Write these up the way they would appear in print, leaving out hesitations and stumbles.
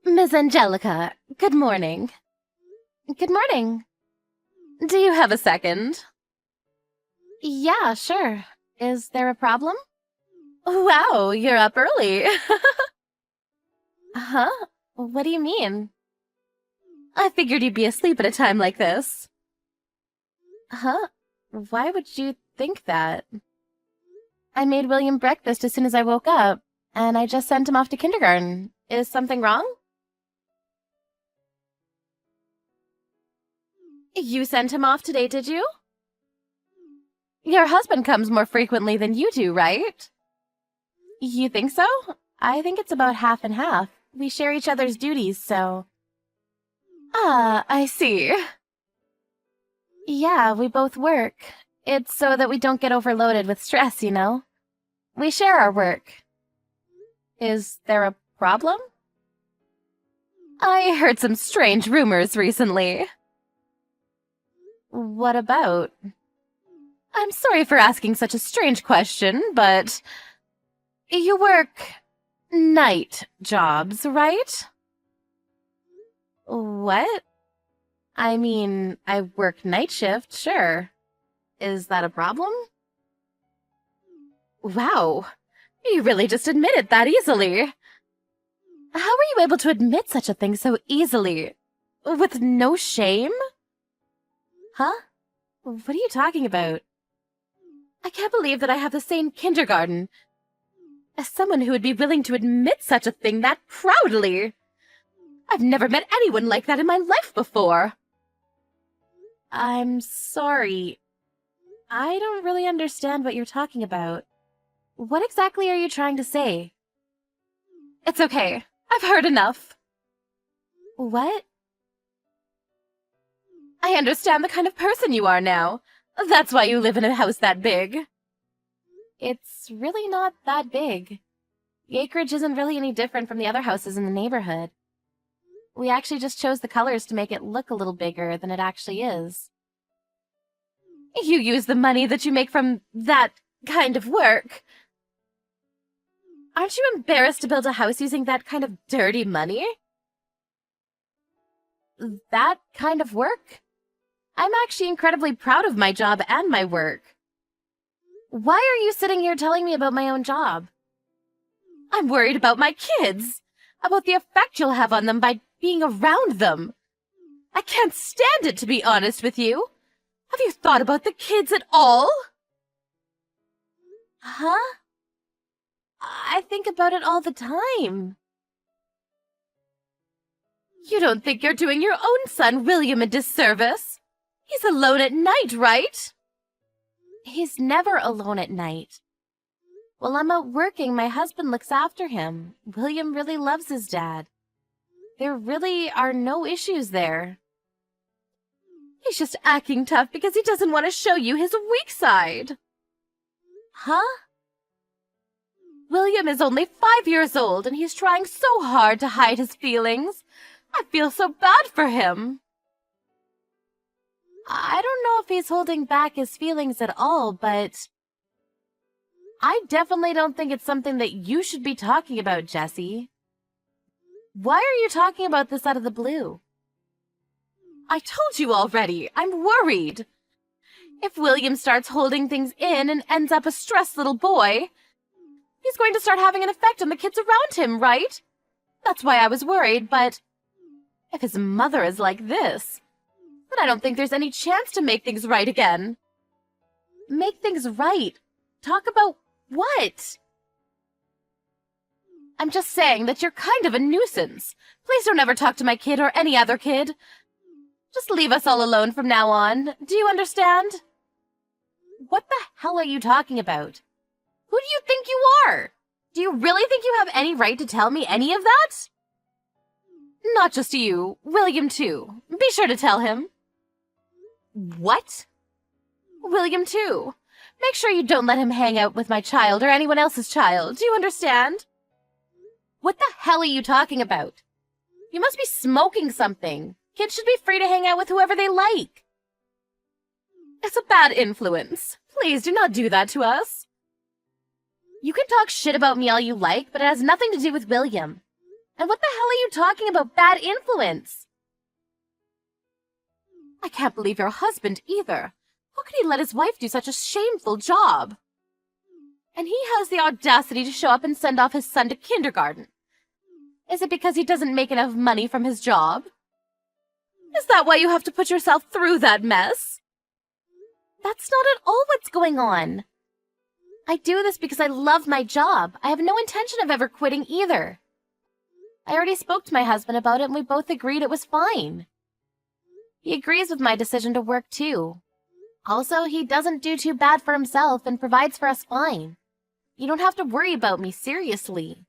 Miss Angelica, good morning. Good morning. Do you have a second? Yeah, sure. Is there a problem? Wow, you're up early. Huh? What do you mean? I figured you'd be asleep at a time like this. Huh? Why would you think that? I made William breakfast as soon as I woke up, and I just sent him off to kindergarten. Is something wrong? You sent him off today, did you? Your husband comes more frequently than you do, right? You think so? I think it's about half and half. We share each other's duties, so... Ah, I see. Yeah, we both work. It's so that we don't get overloaded with stress, you know? We share our work. Is there a problem? I heard some strange rumors recently. What about? I'm sorry for asking such a strange question, but... You work... night jobs, right? What? I mean, I work night shift, sure. Is that a problem? Wow, you really just admitted that easily. How were you able to admit such a thing so easily? With no shame? Huh? What are you talking about? I can't believe that I have the same kindergarten as someone who would be willing to admit such a thing that proudly. I've never met anyone like that in my life before. I'm sorry. I don't really understand what you're talking about. What exactly are you trying to say? It's okay. I've heard enough. What? I understand the kind of person you are now. That's why you live in a house that big. It's really not that big. The acreage isn't really any different from the other houses in the neighborhood. We actually just chose the colors to make it look a little bigger than it actually is. You use the money that you make from that kind of work. Aren't you embarrassed to build a house using that kind of dirty money? That kind of work? I'm actually incredibly proud of my job and my work. Why are you sitting here telling me about my own job? I'm worried about my kids, about the effect you'll have on them by being around them. I can't stand it, to be honest with you. Have you thought about the kids at all? Huh? I think about it all the time. You don't think you're doing your own son, William, a disservice? He's alone at night, right? He's never alone at night. While I'm out working, my husband looks after him. William really loves his dad. There really are no issues there. He's just acting tough because he doesn't want to show you his weak side. Huh? William is only 5 years old, and he's trying so hard to hide his feelings. I feel so bad for him. I don't know if he's holding back his feelings at all, but I definitely don't think it's something that you should be talking about, Jessie. Why are you talking about this out of the blue? I told you already, I'm worried. If William starts holding things in and ends up a stressed little boy, he's going to start having an effect on the kids around him, right? That's why I was worried, but if his mother is like this, then I don't think there's any chance to make things right again. Make things right? Talk about what? I'm just saying that you're kind of a nuisance. Please don't ever talk to my kid or any other kid. Just leave us all alone from now on. Do you understand? What the hell are you talking about? Who do you think you are? Do you really think you have any right to tell me any of that? Not just you, William too. Be sure to tell him. What? William too. Make sure you don't let him hang out with my child or anyone else's child. Do you understand? What the hell are you talking about? You must be smoking something. Kids should be free to hang out with whoever they like. It's a bad influence. Please do not do that to us. You can talk shit about me all you like, but it has nothing to do with William. And what the hell are you talking about bad influence? I can't believe your husband either. How could he let his wife do such a shameful job? And he has the audacity to show up and send off his son to kindergarten. Is it because he doesn't make enough money from his job? Is that why you have to put yourself through that mess? That's not at all what's going on. I do this because I love my job. I have no intention of ever quitting either. I already spoke to my husband about it and we both agreed it was fine. He agrees with my decision to work too. Also, he doesn't do too bad for himself and provides for us fine. You don't have to worry about me, seriously.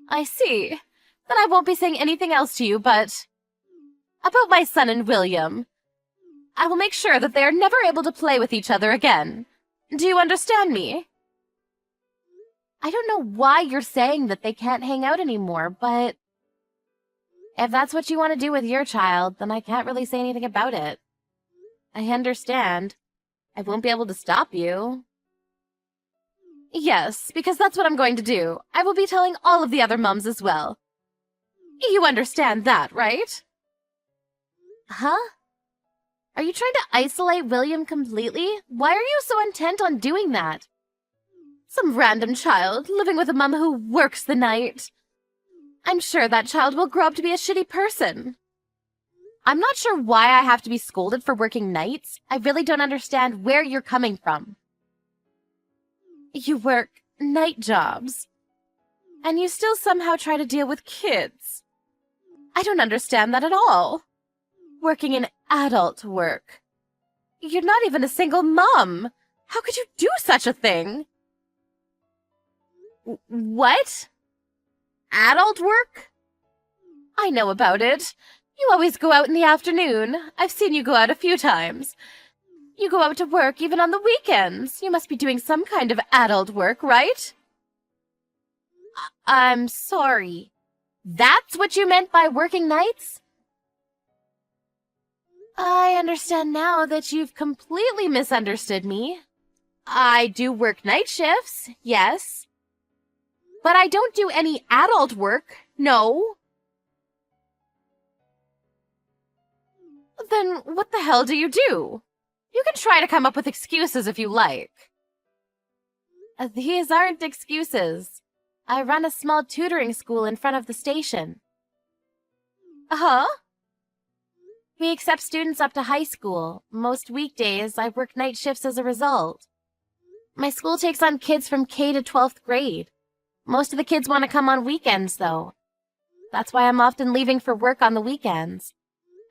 I see. Then I won't be saying anything else to you, but... about my son and William. I will make sure that they are never able to play with each other again. Do you understand me? I don't know why you're saying that they can't hang out anymore, but... if that's what you want to do with your child, then I can't really say anything about it. I understand. I won't be able to stop you. Yes, because that's what I'm going to do. I will be telling all of the other mums as well. You understand that, right? Huh? Are you trying to isolate William completely? Why are you so intent on doing that? Some random child living with a mum who works the night. I'm sure that child will grow up to be a shitty person. I'm not sure why I have to be scolded for working nights. I really don't understand where you're coming from. You work night jobs, and you still somehow try to deal with kids. I don't understand that at all. Working in adult work. You're not even a single mom. How could you do such a thing? What? Adult work? I know about it. You always go out in the afternoon. I've seen you go out a few times. You go out to work even on the weekends. You must be doing some kind of adult work, right? I'm sorry. That's what you meant by working nights? I understand now that you've completely misunderstood me. I do work night shifts, yes. But I don't do any adult work, no. Then what the hell do you do? You can try to come up with excuses if you like. These aren't excuses. I run a small tutoring school in front of the station. Huh? We accept students up to high school. Most weekdays, I work night shifts as a result. My school takes on kids from K to 12th grade. Most of the kids want to come on weekends, though. That's why I'm often leaving for work on the weekends.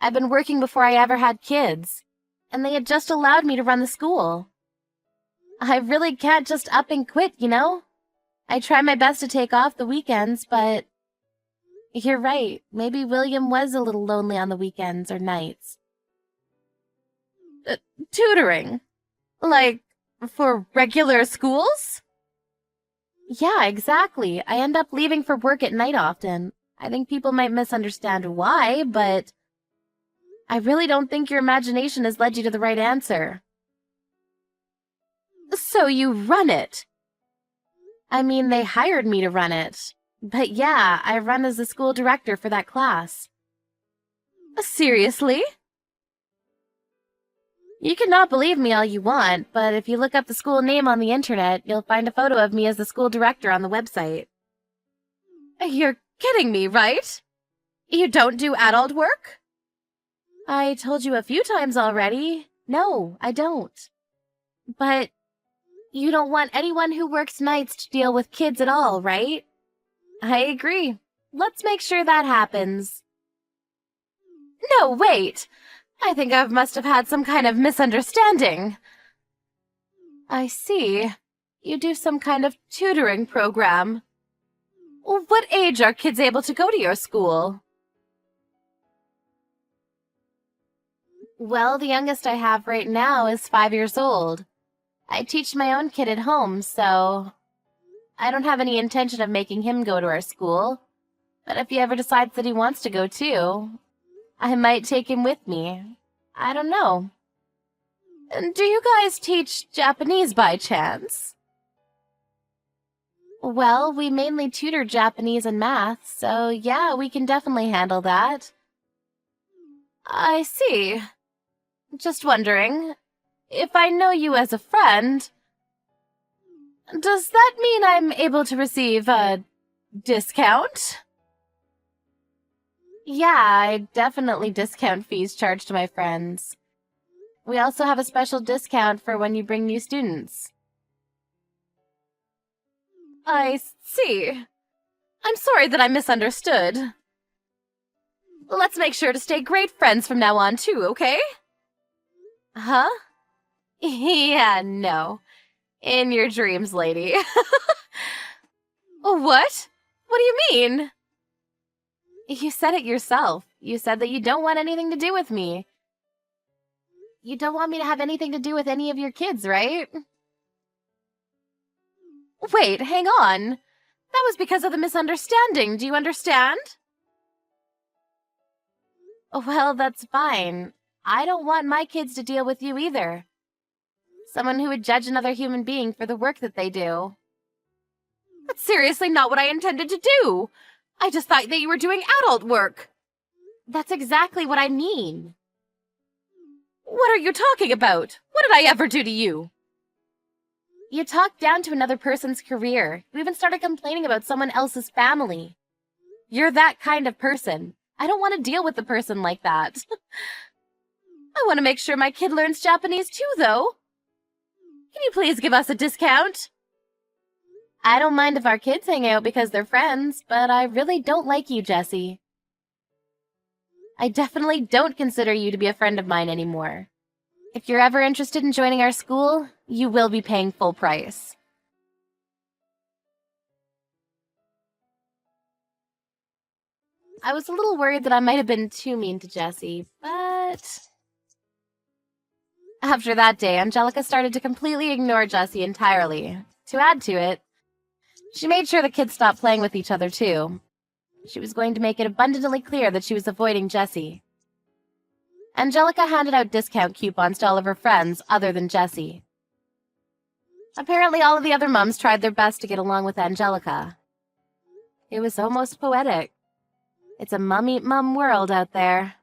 I've been working before I ever had kids, and they had just allowed me to run the school. I really can't just up and quit, you know? I try my best to take off the weekends, but... you're right. Maybe William was a little lonely on the weekends or nights. Tutoring? Like, for regular schools? Yeah, exactly. I end up leaving for work at night often. I think people might misunderstand why, but... I really don't think your imagination has led you to the right answer. So you run it? I mean, they hired me to run it. But yeah, I run as the school director for that class. Seriously? You can not believe me all you want, but if you look up the school name on the internet, you'll find a photo of me as the school director on the website. You're kidding me, right? You don't do adult work? I told you a few times already. No, I don't. But you don't want anyone who works nights to deal with kids at all, right? I agree. Let's make sure that happens. No, wait! I think I must have had some kind of misunderstanding. I see. You do some kind of tutoring program. What age are kids able to go to your school? Well, the youngest I have right now is 5 years old. I teach my own kid at home, so... I don't have any intention of making him go to our school. But if he ever decides that he wants to go too, I might take him with me. I don't know. Do you guys teach Japanese by chance? Well, we mainly tutor Japanese and math, so yeah, we can definitely handle that. I see. Just wondering, if I know you as a friend, does that mean I'm able to receive a discount? Yeah, I definitely discount fees charged to my friends. We also have a special discount for when you bring new students. I see. I'm sorry that I misunderstood. Let's make sure to stay great friends from now on, too, okay? Huh? Yeah, no. In your dreams, lady. What? What do you mean? You said it yourself. You said that you don't want anything to do with me. You don't want me to have anything to do with any of your kids, right? Wait, hang on. That was because of the misunderstanding. Do you understand? Well, that's fine. I don't want my kids to deal with you either. Someone who would judge another human being for the work that they do. That's seriously not what I intended to do. I just thought that you were doing adult work. That's exactly what I mean. What are you talking about? What did I ever do to you? You talked down to another person's career. You even started complaining about someone else's family. You're that kind of person. I don't want to deal with a person like that. I want to make sure my kid learns Japanese too, though. Can you please give us a discount? I don't mind if our kids hang out because they're friends, but I really don't like you, Jessie. I definitely don't consider you to be a friend of mine anymore. If you're ever interested in joining our school, you will be paying full price. I was a little worried that I might have been too mean to Jessie, but... After that day, Angelica started to completely ignore Jessie entirely. To add to it, she made sure the kids stopped playing with each other, too. She was going to make it abundantly clear that she was avoiding Jessie. Angelica handed out discount coupons to all of her friends other than Jessie. Apparently, all of the other mums tried their best to get along with Angelica. It was almost poetic. It's a mum-eat-mum world out there.